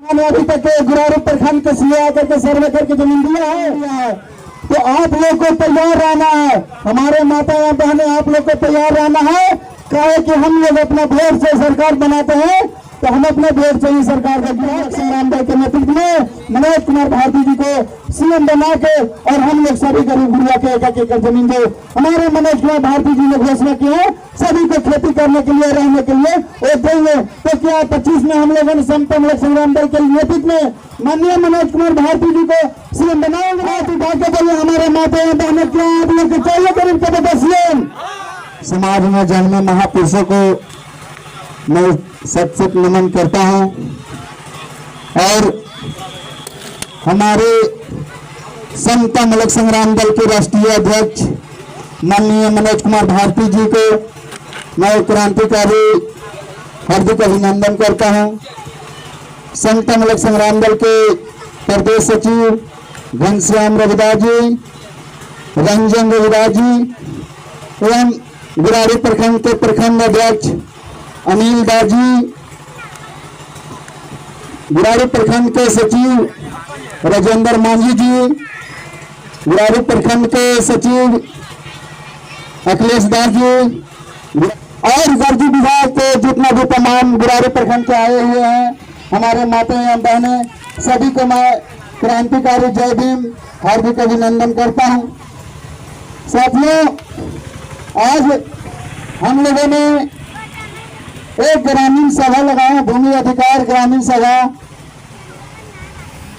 मैंने अभी तक गुरारू प्रखंड के सीए आकर के सर्वे करके जमीन दिया है। तो आप लोग को तैयार रहना है, हमारे माता या बहने आप लोग को तैयार रहना है। काहे कि हम लोग अपना वोट से सरकार बनाते हैं, तो हम अपने वोट से ही सरकार का संग्राम दल के नेतृत्व में मनोज कुमार भारती जी को सीएम बना के और हम लोग सभी गरीब गुड़िया के 1-1 एकड़ जमीन दे हमारे मनोज कुमार भारती जी ने घोषणा की है सभी को खेती करने के लिए, रहने के लिए वो देंगे। तो क्या 25 में हम लोगों ने समता संग्राम दल के नेतृत्व में माननीय मनोज कुमार भारती जी को सीएम बनाएंगे? तो बाकी बोले हमारे माता बहनों क्या आप लोग को चाहिए गरीब के बेटा सीएम? समाज में जन्मे महापुरुषों को मैं सत नमन करता हूं और हमारे समता मूलक संग्राम दल के राष्ट्रीय अध्यक्ष माननीय मनोज कुमार भारती जी को मैं क्रांतिकारी हार्दिक अभिनंदन करता हूं। समता मूलक संग्राम दल के प्रदेश सचिव घनश्याम रविदास जी, रंजन रविदास जी एवं गुरारू प्रखंड के प्रखंड अध्यक्ष अनिल दास जी, गुरारू प्रखंड के सचिव राजेंद्र मांझी जी, गुरारू प्रखंड के सचिव अखिलेश दास जी और गर्जी विभाग के जितना भी तमाम गुरारू प्रखंड के आए हुए हैं हमारे माता एवं बहने सभी को मैं क्रांतिकारी जय भीम हार्दिक अभिनंदन करता हूं। साथियों, आज हम लोगों ने एक ग्रामीण सभा लगाया, भूमि अधिकार ग्रामीण सभा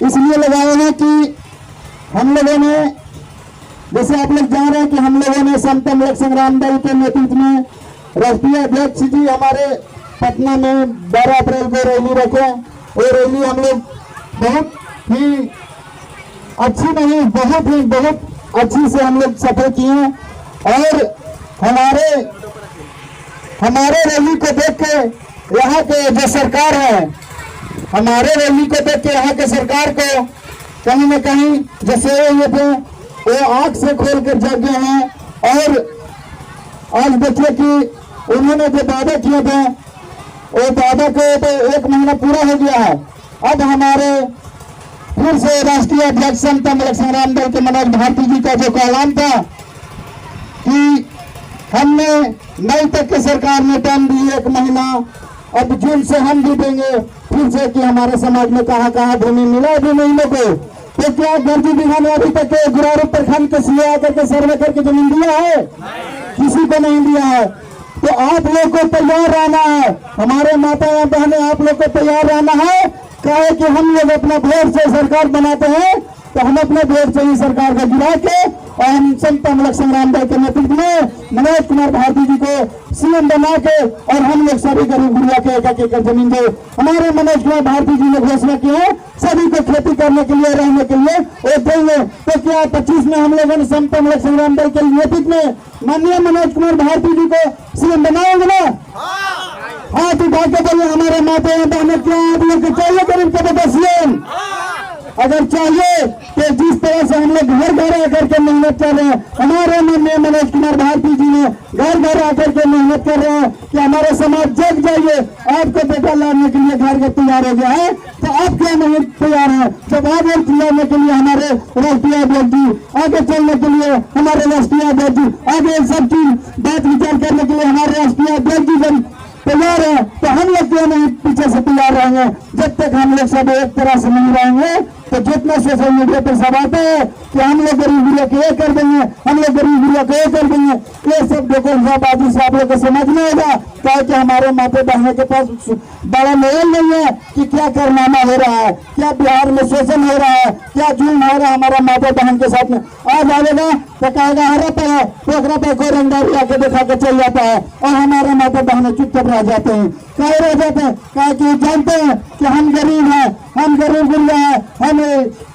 इसलिए लगाए हैं कि हम लोगों ने, जैसे आप लोग जान रहे हैं कि हम लोगों ने समता मूलक संग्राम दल के नेतृत्व में राष्ट्रीय अध्यक्ष जी हमारे पटना में 12 अप्रैल को रैली रखे और रैली हम लोग बहुत ही अच्छी नहीं बहुत अच्छी से हम लोग सफल किए और हमारे रैली को देख के यहाँ के जो सरकार है, हमारे रैली को देख के यहाँ के सरकार को कहीं न कहीं जैसे ये थे वो आंख से खोल कर जग गए हैं और आज देखिए कि उन्होंने जो वादा किए थे वो वादा को तो 1 महीना पूरा हो गया है। अब हमारे फिर से राष्ट्रीय अध्यक्ष समता मूलक संग्राम दल के मनोज भारती जी का जो ऐलान था कि हमने मई तक के सरकार ने टाइम दी 1 महीना, अब जून से हम भी देंगे फिर से कि हमारे समाज में कहाँ भूमि मिला अभी महीनों को। तो क्या गर्जी विभाग ने अभी तक गुरारू प्रखंड के सीए आकर के सर्वे करके जमीन दिया है? किसी को नहीं दिया है। तो आप लोग को तैयार रहना है, हमारे माता या बहने आप लोग को तैयार रहना है। काहे कि हम लोग अपना वोट से सरकार बनाते हैं, तो हम अपने वोट से ही सरकार को गिरा के और हम समता मूलक संग्राम दल के नेतृत्व में मनोज कुमार भारती जी को सीएम बना के और हम लोग सभी गरीब गुड़िया के 1-1 एकड़ जमीन दे हमारे मनोज कुमार भारती जी ने घोषणा की है सभी को खेती करने के लिए, रहने के लिए वो देंगे। तो क्या 25 में हम लोगों ने समता मूलक संग्राम दल के नेतृत्व में माननीय मनोज कुमार भारती जी को सीएम बनाएंगे ना? हाँ, तो बाकी बोले हमारे माता बहनों क्या आप लोग को चाहिए गरीब के बेटा सीएम? अगर चाहिए तो जिस तरह से हम लोग घर आकर के मेहनत कर रहे हैं, हमारे माननीय मनोज कुमार भारती जी ने घर आकर के मेहनत कर रहे हैं कि हमारे समाज जग जाइए, आपको बेटा लाने के लिए घर तैयार हो गया है, तो आप क्या नहीं तैयार है? जब आगे लाने के लिए हमारे राष्ट्रीय अध्यक्ष जी, आगे चलने के लिए हमारे राष्ट्रीय अध्यक्ष जी, आगे सब चीज बात विचार करने के लिए हमारे राष्ट्रीय अध्यक्ष जी जब तैयार है, तो हम लोग क्यों नहीं पीछे से तैयार रहेंगे? जब तक हम लोग सब एक तरह से नहीं रहेंगे तो जितना सोशल मीडिया पर सब आता है कि हम लोग गरीब गुड़िया को ये कर देंगे, हम लोग गरीब गुड़िया को ये कर देंगे, ये सब धोखेबाजी से आप लोग को समझ नहीं होगा। क्या कि हमारे माता बहनों के पास बड़ा मेल नहीं है कि क्या कारनामा हो रहा है, क्या बिहार में शोषण हो रहा है, क्या जुल्म हो रहा है हमारा माता बहन के साथ में। आज आवेगा तो कहेगा हरा पे है, पोखरा पे को रंगदारी आके दिखा के चल जाता है और हमारे माता बहन चुपचाप रह जाते हैं। कहे रह जाते हैं क्या कि जानते हैं कि हम गरीब हैं, हम गरीब गुड़िया है, हम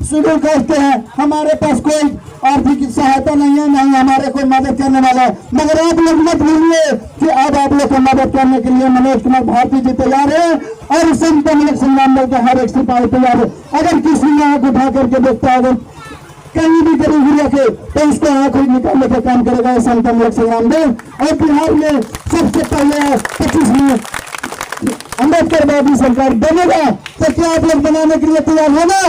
शेड्यूल कास्ट हैं, हमारे पास कोई आर्थिक सहायता नहीं है, नहीं हमारे कोई मदद करने वाला है। मगर आप लोग मत भूलिए कि अब आप लोग को मदद करने के लिए मनोज कुमार भारती जी तैयार है और समता मूलक संग्राम दल के हर एक सिपाही तैयार है। अगर किसी ने आंख उठा करके देखता है अगर कहीं भी गरीब गुड़िया के, तो उसको आंख निकालने का काम करेगा समता मूलक संग्राम दल। और बिहार में सबसे पहले 25 में अम्बेडकरवादी सरकार बनेगा तो क्या आप लोग बनाने के लिए तैयार हो ना?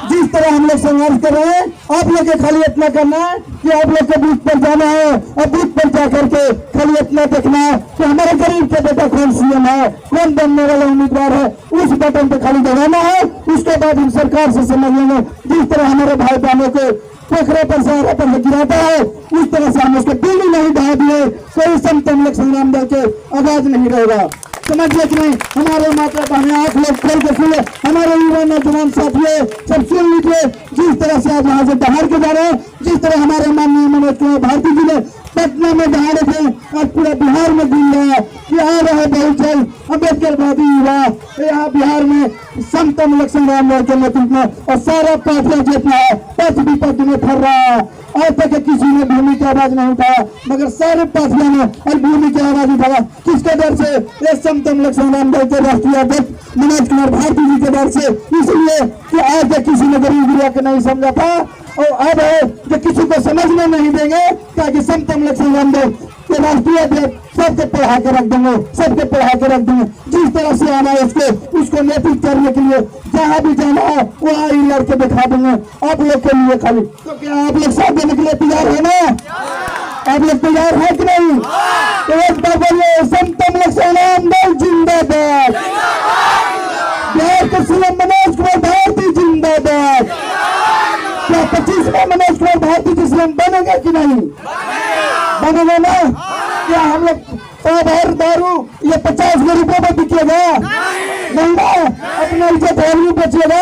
जिस तरह हम लोग संघर्ष कर रहे हैं, आप लोग के खाली इतना करना है कि आप लोग के बूथ पर जाना है और बूथ पर जाकर के खाली इतना देखना है कि हमारे गरीब के बेटा कौन सीएम है, कौन बनने वाला उम्मीदवार है, उस बटन पे खाली दबाना है। उसके बाद हम सरकार से समझ लेंगे। जिस तरह हमारे भाई बहनों को पोखरे पर सहारा पर गिराता है, उस तरह से हम उसको दिल्ली नहीं ढहा दिए, कोई समतम लोग संग्राम दल के आवाज नहीं रहेगा। समझिए कि नहीं? हमारे माता बहने आप लोग खोल के सुने, हमारे युवा नौजवान साथियों सब सुन लीजिए। जिस तरह से आज यहाँ से बाहर के जा रहे हैं, जिस तरह हमारे माननीय मनोज कुमार भारती जी ने पटना में दहाड़े थे, आज पूरा बिहार में घूम रहा है कि आ रहे बहुत जल्द अम्बेडकरवादी युवा यहाँ बिहार में समतम लोक संग्राम दल के नेतृत्व में, और सारा पार्टियां जितना है पथ विपथ में फर रहा है। आज तक किसी ने भूमि की आवाज नहीं उठाया, मगर सारे पार्टियों ने और भूमि की आवाज उठाया। किसके डर से? ये समतम लोक संग्राम दल के राष्ट्रीय अध्यक्ष मनोज कुमार भारती जी के डर से। इसलिए कि आज तक किसी ने गरीब गुरिया को नहीं समझा था, और अब है जो किसी को समझने नहीं देंगे, ताकि समतम लोक संग्राम दल के राष्ट्रीय अध्यक्ष सबके पढ़ा के रख देंगे, सबके पढ़ा के रख देंगे। जिस तरह से आना है उसको नेतृत्व करने के लिए जहाँ भी जाना है वहाँ ही लड़के दिखा देंगे आप लोग के लिए खाली। तो क्या आप लोग साथ देने के लिए तैयार है ना? आप लोग तैयार है कि नहीं? तो एक बार बोलिए, समतम लोक संग्राम दल जिंदाबाद, बिहार के सीएम मनोज कुमार भारती जिंदाबाद। क्या 25 में मनोज कुमार भारती जी सीएम बनेगा कि नहीं? बनेगा ना? क्या हम लोग हर दारू ये 50 रुपए में बिकेगा? नहीं ना? अपना इज्जत है बचेगा।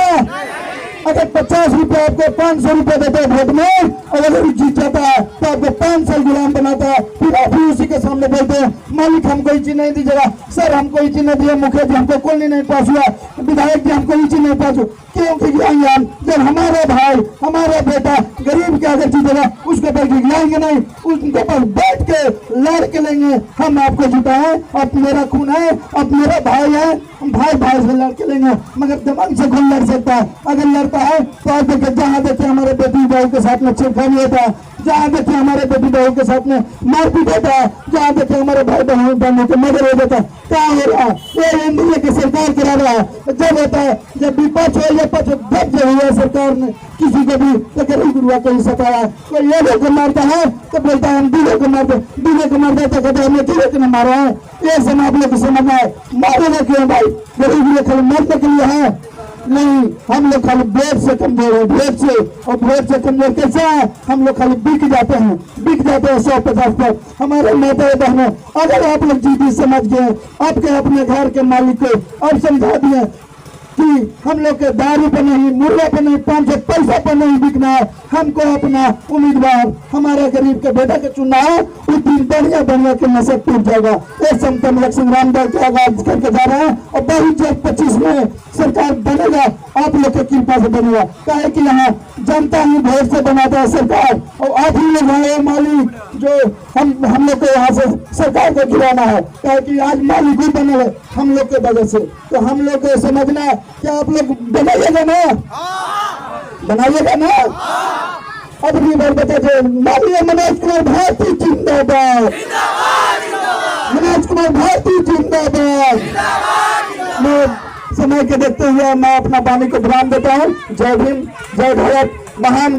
अगर 50 रुपए आपको 500 रुपए देते हैं वोट में, और अगर जीत जाता है तो आपको 5 साल गुलाम बनाता है, फिर आप भी उसी के सामने बोलते हैं मालिक हम कोई चीज नहीं दीजिएगा, सर हम कोई चीज नहीं दिए, मुखिया जी हमको कॉलोनी नहीं पास हुआ, विधायक जी हमको ये चीज नहीं पास हुआ। क्योंकि हम जब हमारा भाई हमारा बेटा गरीब के अगर जीतेगा उसके पर गिराएंगे नहीं, उनके पास बैठ के लड़ के लेंगे, हम आपको जिताए, अब मेरा खून है, अब मेरा भाई है, हम भाई भाई से लड़ के लेंगे। मगर दबंग से कौन लड़ सकता है? अगर लड़ता है तो आप देखिए, जहाँ देखिए हमारे बेटी बहू के साथ में छेड़खानी होता है, जहाँ देखिए हमारे बेटी बहू के साथ में मारपीट होता है, जहाँ देखिए हमारे भाई बहनों को मर्डर हो जाता है। क्या हो रहा है? ये एनडीए की सरकार करा रहा है। जब होता है जब विपक्ष हो या पक्ष जब जो हुआ सरकार ने किसी को भी तो गरीब गुरुआ को ही सताया, कोई ये को मारता है तो बोलता है हम दूल्हे को मारते, दूल्हे को मारता है तो कहते हमने दूल्हे को मारा है। ये सब आप लोग को समझना है। मारेगा क्यों भाई? गरीब गुरुआ खाली मरने के लिए है? नहीं, हम लोग खाली वोट से कमजोर है, वोट से। और वोट से कमजोर कैसे है? हम लोग खाली बिक जाते हैं 150 पर। हमारे माता बहनों, अगर आप लोग जीती समझ गए, आपके अपने घर के मालिक को और समझा दिए कि हम लोग के दारू पर नहीं, मुर्गा पर नहीं, 500 पैसा पर नहीं बिकना है, हमको अपना उम्मीदवार हमारे गरीब के बेटा के चुनना है, उस दिन बढ़िया बढ़िया के नशा टूट जाएगा। ये समतम लोक संग्राम दल के आगाज करके जा रहे हैं, और बहुत जल्द 25 में सरकार बनेगा, आप लोग की कृपा से बनेगा। काहे कि यहाँ जनता ही वोट से बनाता है सरकार, और आप ही लोग हैं मालिक जो हम लोग को यहाँ से सरकार को गिराना है। काहे कि आज मालिक ही बने हम लोग के वजह से। तो हम लोग को समझना है कि आप लोग बनाइएगा ना? बनाइएगा ना? अब भी बार बताइए, माननीय मनोज कुमार भारती जिंदाबाद, मनोज कुमार भारती जिंदाबाद। मैं समय के देखते हुए मैं अपना वाणी को विराम देता हूँ। जय भीम, जय भारत, महान